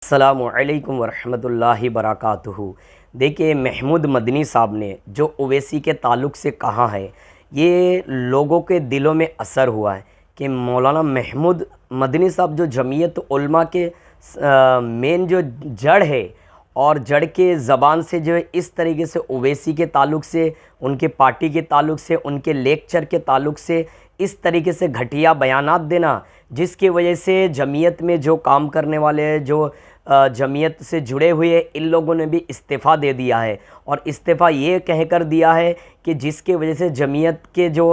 अस्सलामुअलैकुम वरहमतुल्लाहि बरकातुहू। देखिए, महमूद मदनी साहब ने जो ओवैसी के ताल्लुक़ से कहा है, ये लोगों के दिलों में असर हुआ है कि मौलाना महमूद मदनी साहब जो जमीयत उलमा के मेन जो जड़ है, और जड़ के ज़बान से जो है इस तरीके से ओवैसी के ताल्लुक़ से, उनके पार्टी के ताल्लुक़ से, उनके लेक्चर के ताल्लुक़ से इस तरीके से घटिया बयानात देना, जिसकी वजह से जमीयत में जो काम करने वाले हैं, जो जमीयत से जुड़े हुए, इन लोगों ने भी इस्तीफ़ा दे दिया है। और इस्तीफ़ा ये कहकर दिया है कि जिसके वजह से जमीयत के जो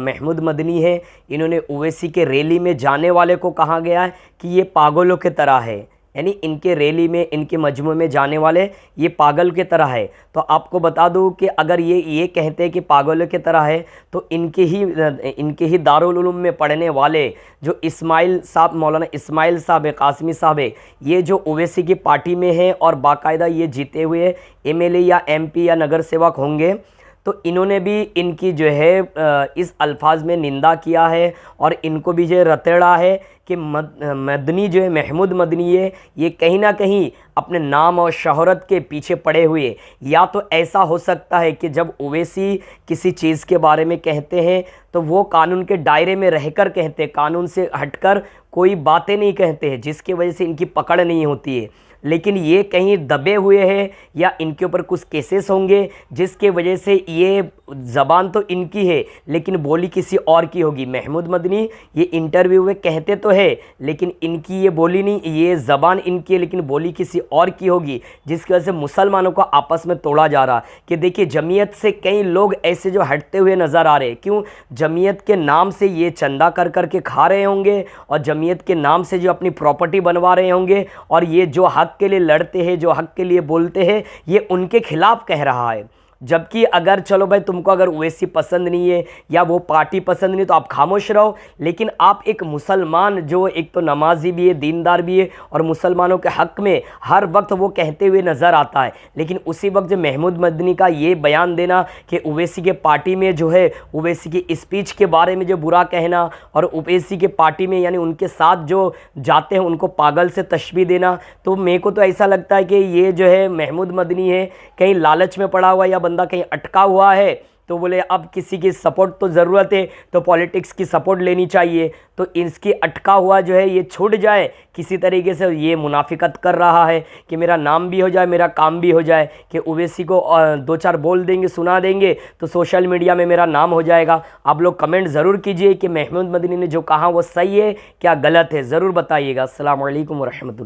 महमूद मदनी है, इन्होंने ओवैसी के रैली में जाने वाले को कहा गया है कि ये पागलों की तरह है, यानी इनके रैली में, इनके मजमू में जाने वाले ये पागल की तरह है। तो आपको बता दूं कि अगर ये कहते हैं कि पागलों की तरह है, तो इनके ही दारुल उलूम में पढ़ने वाले जो इस्माइल साहब, मौलाना इस्माइल साहब है, कासमी साहब है, ये जो ओवैसी की पार्टी में है और बाकायदा ये जीते हुए एमएलए या एमपी या नगर सेवक होंगे, तो इन्होंने भी इनकी जो है इस अल्फाज में निंदा किया है और इनको भी जो रतेड़ा है कि मदनी जो है, महमूद मदनी है, ये कहीं ना कहीं अपने नाम और शोहरत के पीछे पड़े हुए। या तो ऐसा हो सकता है कि जब ओवैसी किसी चीज़ के बारे में कहते हैं तो वो कानून के दायरे में रहकर कहते हैं, कानून से हटकर कोई बातें नहीं कहते हैं, जिसकी वजह से इनकी पकड़ नहीं होती है। लेकिन ये कहीं दबे हुए हैं या इनके ऊपर कुछ केसेस होंगे, जिसके वजह से ये ज़बान तो इनकी है लेकिन बोली किसी और की होगी। महमूद मदनी ये इंटरव्यू में कहते तो है, लेकिन इनकी ये बोली नहीं, ये ज़बान इनकी है लेकिन बोली किसी और की होगी, जिसकी वजह से मुसलमानों को आपस में तोड़ा जा रहा। कि देखिए, जमीयत से कई लोग ऐसे जो हटते हुए नज़र आ रहे हैं। क्यों? जमीयत के नाम से ये चंदा कर कर के खा रहे होंगे, और जमीयत के नाम से जो अपनी प्रॉपर्टी बनवा रहे होंगे, और ये जो हक के लिए लड़ते हैं, जो हक के लिए बोलते हैं, ये उनके खिलाफ कह रहा है। जबकि अगर चलो भाई, तुमको अगर ओवैसी पसंद नहीं है या वो पार्टी पसंद नहीं, तो आप खामोश रहो। लेकिन आप एक मुसलमान जो एक तो नमाजी भी है, दीनदार भी है, और मुसलमानों के हक़ में हर वक्त वो कहते हुए नज़र आता है, लेकिन उसी वक्त जो महमूद मदनी का ये बयान देना कि ओवैसी के पार्टी में जो है, ओवैसी की स्पीच के बारे में जो बुरा कहना, और ओवैसी के पार्टी में यानी उनके साथ जो जाते हैं उनको पागल से तशबीह देना, तो मेरे को तो ऐसा लगता है कि ये जो है महमूद मदनी है, कहीं लालच में पड़ा हुआ या बंदा कहीं अटका हुआ है। तो बोले अब किसी की सपोर्ट तो ज़रूरत है, तो पॉलिटिक्स की सपोर्ट लेनी चाहिए, तो इसकी अटका हुआ जो है ये छूट जाए किसी तरीके से। ये मुनाफिकत कर रहा है कि मेरा नाम भी हो जाए, मेरा काम भी हो जाए, कि ओवैसी को दो चार बोल देंगे, सुना देंगे, तो सोशल मीडिया में मेरा नाम हो जाएगा। आप लोग कमेंट ज़रूर कीजिए कि महमूद मदनी ने जो कहा वो सही है क्या गलत है, ज़रूर बताइएगा। अस्सलाम वालेकुम वरहमतुल्लाह।